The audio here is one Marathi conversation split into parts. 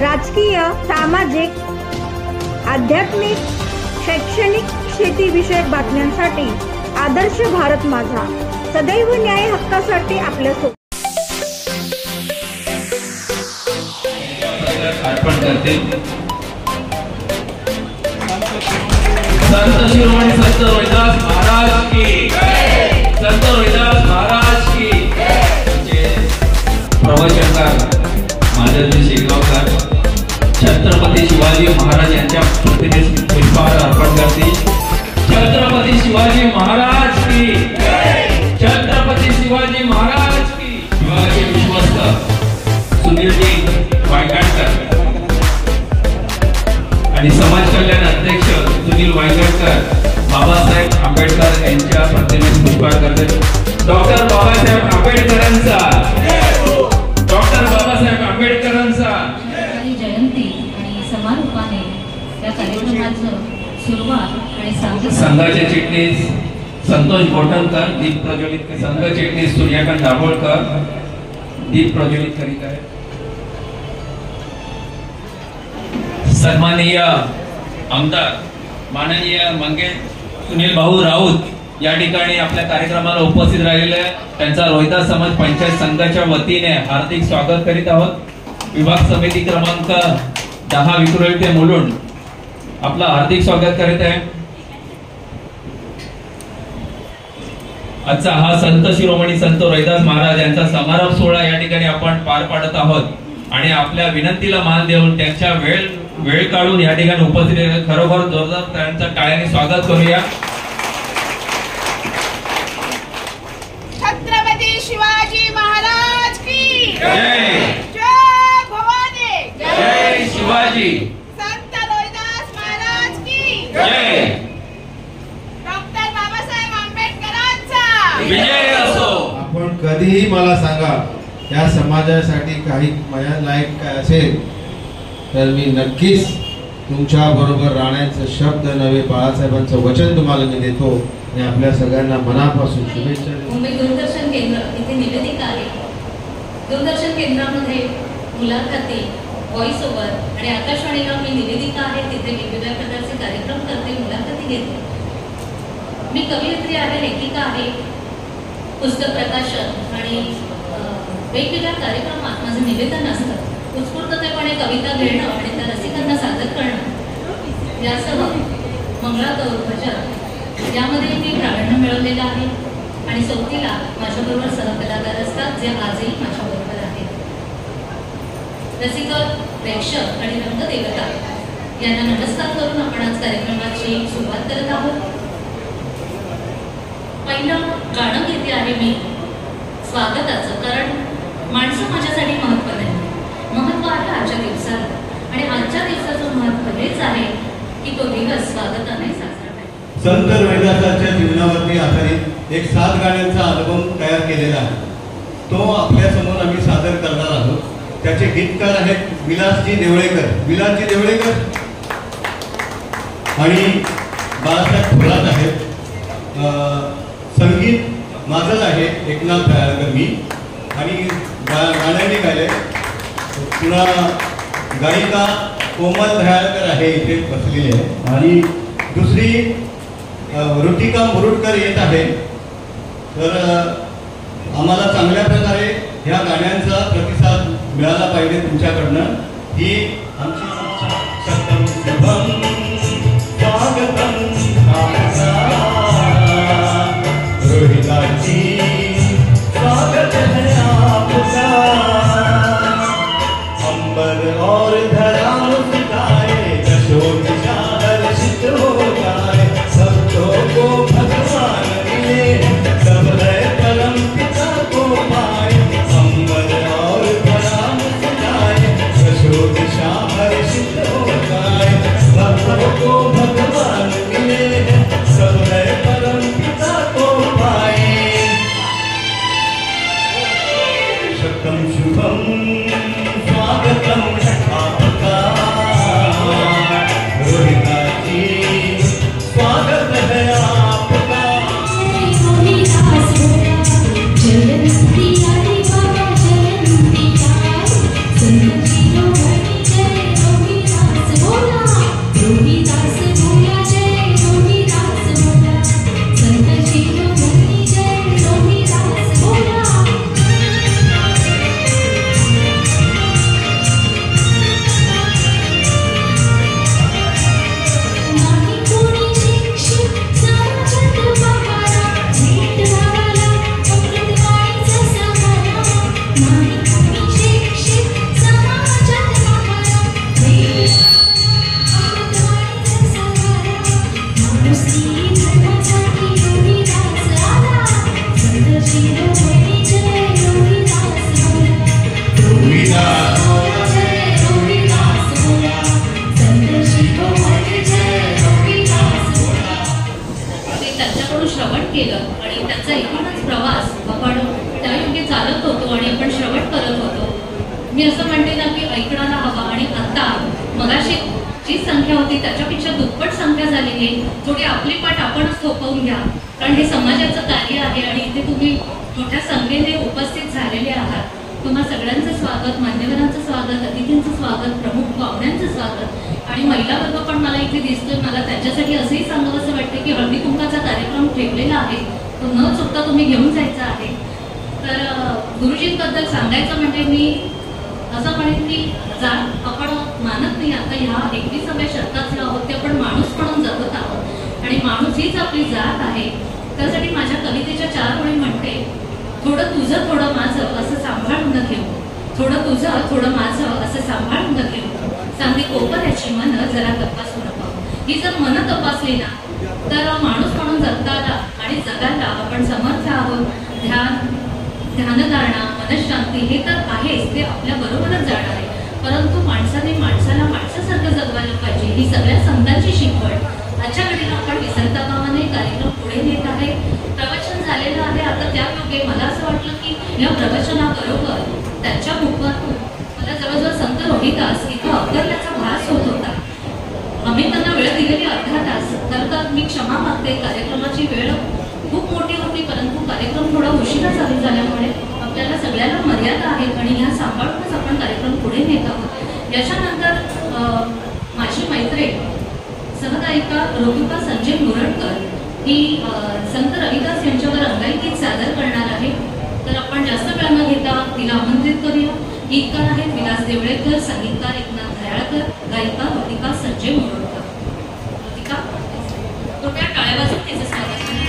राजकीय, सामाजिक, आध्यात्मिक, शैक्षणिक, शेतीविषयक बातम्यांसाठी आदर्श भारत माझा सदैव न्याय हक्कासाठी आपल्यासोबत अर्पण करते। संत शिरोमणी संत रोहिदास महाराज की जय। संत रोहिदास महाराज की जय। प्रवचनकार माधवजी शेगावकर छत्रपती शिवाजी महाराज यांच्या प्रतिमेस पुष्पहार अर्पण करते। छत्रपती शिवाजी महाराज की जय। छत्रपती शिवाजी महाराज की। विभागीय विश्वस्त सुनीलजी वायगडकर आणि समाज कल्याण अध्यक्ष सुनील वायगडकर बाबासाहेब आंबेडकर यांच्या प्रतिमेस पुष्पहार करतात। डॉक्टर बाबासाहेब आंबेडकरांचा डॉक्टर बाबासाहेब आंबेडकरांचा जयंती आणि समारोपाने या कार्यक्रमाचं सुरुवात आणि संघाचे चिटणीस संतोष गोटणकर दीप प्रज्वलित संघ चिटणीस सूर्यकांत दाभोळकर दीप प्रज्वलित करीत आहेत। सन्माननीय आमदार माननीय मंगेश सुनील भाऊ राऊत या ठिकाणी आपल्या कार्यक्रमाला उपस्थित राहिलेले त्यांचा रोहिदास समाज पंचायत संघाच्या वतीने हार्दिक स्वागत करीत आहोत। विभाग समिती क्रमांक 10 विक्रोळी ते मुलुंड आपला हार्दिक स्वागत करीत आहे। आजचा हा संत शिरोमणी संत रोहिदास महाराज यांचा समारोप सोहळा या ठिकाणी आपण पार पाडत आहोत आणि आपल्या विनंतीला मान देऊन त्यांच्या वेळ काढून या ठिकाणी उपस्थित खरोखर जोरदार त्यांचं टाळ्याने स्वागत करूया। छत्रपती शिवाजी महाराज की जय। जय भवानी जय शिवाजी। संत रोहिदास महाराज की जय। डॉक्टर बाबासाहेब आंबेडकरांचा विजय असो। आपण कधीही मला सांगा या समाजासाठी काही माझ्या लायक काय असेल तर मी नक्कीच तुमच्या बरोबर राहण्याचं शब्द नव्हे बाळासाहेबांचं वचन तुम्हाला मी देतो आणि आपल्या सगळ्यांना मनापासून शुभेच्छा। मुंबई दूरदर्शन केंद्र इथे निवेदिका आहे। दूरदर्शन केंद्रामध्ये मुलाखती व्हॉइस ओव्हर आणि आकाशवाणीला मी निवेदिका आहे तिथे वेगवेगळ्या प्रकारचे कार्यक्रम करते मुलाखती घेते। मी कवयित्री आहे लेखिका आहे पुस्तक प्रकाशन आणि वेगवेगळ्या कार्यक्रमात माझं निवेदन असतं। उत्स्फूर्तपणे कविता घेणं आणि त्या रसिकांना सादर करणं यासह मंगळागौर भजन यामध्ये मी प्रावीण्य मिळवलेलं आहे आणि सोबतीला माझ्याबरोबर सहकलाकार असतात जे आजही माझ्याबरोबर आहेत। रसिक प्रेक्षक आणि रंगदेवता यांना नमस्कार करून आपण आज कार्यक्रमाची सुरुवात करत आहोत। पहिलं गाणं घेते आहे मी स्वागताचं, कारण माणसं माझ्यासाठी महत्त्व नाही, महत्त्व आहे आजच्या दिवसाला आणि आजच्या दिवसाचं महत्त्व हेच आहे की तो दिवस स्वागताने साजरा आहे। संत रोहिदासांच्या जीवनावरती आधारित एक 7 गाण्यांचा अल्बम तयार केलेला आहे, तो आपल्या समोर आम्ही सादर करणार आहोत। त्याचे गीतकार आहेत विलासजी देवळेकर आणि बाळासाहेब थोरात आहेत। संगीत माझंच आहे एकनाथ दयाळकर मी आणि गाण्याने गायले पुन्हा गायिका कोमल दयाळकर आहे इथे बसलेली आहे आणि दुसरी ऋतिका मुरुडकर येत आहे। तर आम्हाला चांगल्या प्रकारे ह्या गाण्यांचा प्रतिसाद मिळाला पाहिजे तुमच्याकडनं ही आमची सत्यम शुभम स्वागतम रोहिदाची स्वागत है आपका अंबर और धरा मुस्काए यशोद हर्षित हो जाए भक्तों को भगवान मिले सब है परम पिता को पाए अंबर और धरा मुस्काए यशोद हर्षित हो जाए भक्तों को भगवान मिले सब है परम पिता को पाए। शुभम स्वागतम आपका मगाशी जी संख्या होती त्याच्यापेक्षा दुप्पट संख्या झालेली आहे. थोडी आपली पाठ आपणच थोपवून घ्या, कारण हे समाजाचं कार्य आहे आणि इथे तुम्ही मोठ्या संख्येने उपस्थित झालेले आहात. तुम्हा सगळ्यांचं स्वागत, मान्यवरांचं स्वागत, अतिथींचं स्वागत, प्रमुख पाहुण्यांचं स्वागत आणि महिला वर्ग पण मला इथे दिसतोय. मला त्यांच्यासाठी असंही सांगावंसं वाटतं की हळदी कुंकाचा कार्यक्रम ठेवलेला आहे, तो न चुकता तुम्ही घेऊन जायचा आहे. तर गुरुजींबद्दल सांगायचं म्हणजे मी असं म्हणेन की जात आपण मानत नाही. आता ह्या 21व्या शतकाचे आहोत ते आपण माणूस म्हणून जगत आहोत आणि माणूस हीच आपली जात आहे. त्यासाठी माझ्या कवितेच्या 4 ओळी म्हणते, थोडं तुझं थोडं माझं असं सांभाळून घेऊ, थोडं तुझं थोडं माझं असं सांभाळून घेऊ, सांगते कोपऱ्याची मन जरा तपासून पाहू. ही जर मन तपासली ना तर माणूस म्हणून जगताना आणि जगायला आपण समर्थ आहोत. ध्यानधारणा, मनशांती हे तर आहेच, ते आपल्या बरोबरच जाणार आहे. परंतु माणसाने माणसाला माणसासारखं जगवायला पाहिजे, ही सगळ्या संतांची शिकवण आजच्या घडीला आपण विसरता कामा नये. कार्यक्रम पुढे नेत आहे, प्रवचन झालेलं आहे. आता त्या योगे मला असं वाटलं की या प्रवचनाबरोबर त्यांच्या मुखातून मला जवळजवळ संत रोहिदास इथं अवतरल्याचा भास होत होता. आम्ही त्यांना वेळ दिलेली अर्धा तास. तर मी क्षमा मागते, कार्यक्रमाची वेळ खूप मोठी होती परंतु कार्यक्रम थोडा उशिरा चालू झाल्यामुळे आपल्याला सगळ्यांना मर्यादा आहेत आणि ह्या सांभाळूनच आपण कार्यक्रम पुढे नेत आहोत. याच्यानंतर माझी मैत्रीण सहगायिका रोहिपा संजय मुरडकर ही संत रविदास यांच्यावर अंगाईगीत सादर करणार आहे. तर आपण जास्त वेळ न घेता तिला आमंत्रित करूया. गीतकार आहेत विलास देवळेकर, संगीतकार एकनाथ घराळकर, गायिका रोहिपा संजय मुरडकर. रोहिपा कृपया टाळ्या वाजवून तिचं स्वागत करा.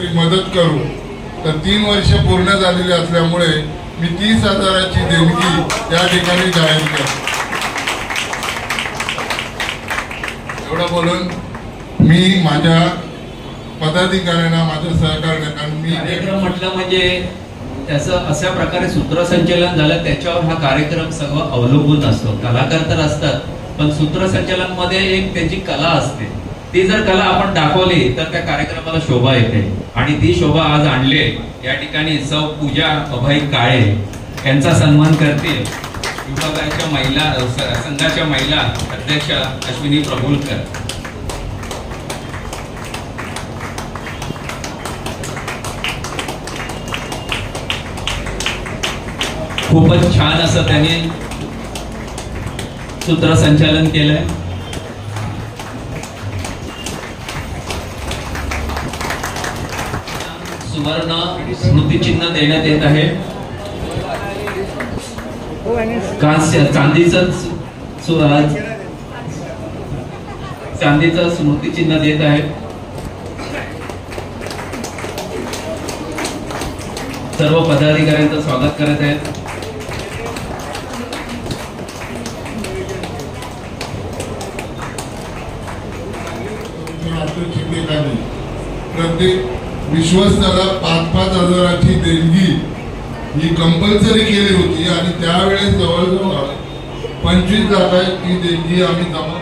काहीतरी मदत करू. तर 3 वर्ष पूर्ण झालेली असल्यामुळे मी 30,000ची देणगी या ठिकाणी जाहीर करतो. एवढं बोलून मी माझ्या पदाधिकाऱ्यांना माझं सहकार्य, कारण मी कार्यक्रम म्हटलं म्हणजे त्याचं अशा प्रकारे सूत्रसंचालन झालं, त्याच्यावर हा कार्यक्रम सगळं अवलंबून असतो. कलाकार तर असतात, पण सूत्रसंचालन मध्ये एक त्याची कला असते. ती जर कला आपण दाखवली तर त्या कार्यक्रमाला शोभा येते, आणि ती शोभा आज आणले. या ठिकाणी सौ पूजा अभय काळे यांचा सन्मान करतील विभागाच्या महिला संघाच्या महिला अध्यक्ष अश्विनी प्रभुलकर. खूपच छान असं त्यांनी सूत्रसंचालन केलंय. सुवर्ण स्मृतिचिन्ह देण्यात येत आहे. कांस्य चांदीचं स्मृतिचिन्ह देत आहे. सर्व पदाधिकाऱ्यांचं स्वागत करत आहेत. प्रत्येक विश्वस्ताला 5-5 हजाराची देणगी ही कंपल्सरी केली होती, आणि त्यावेळेस जवळजवळ 25 लाखाची देणगी आम्ही जमा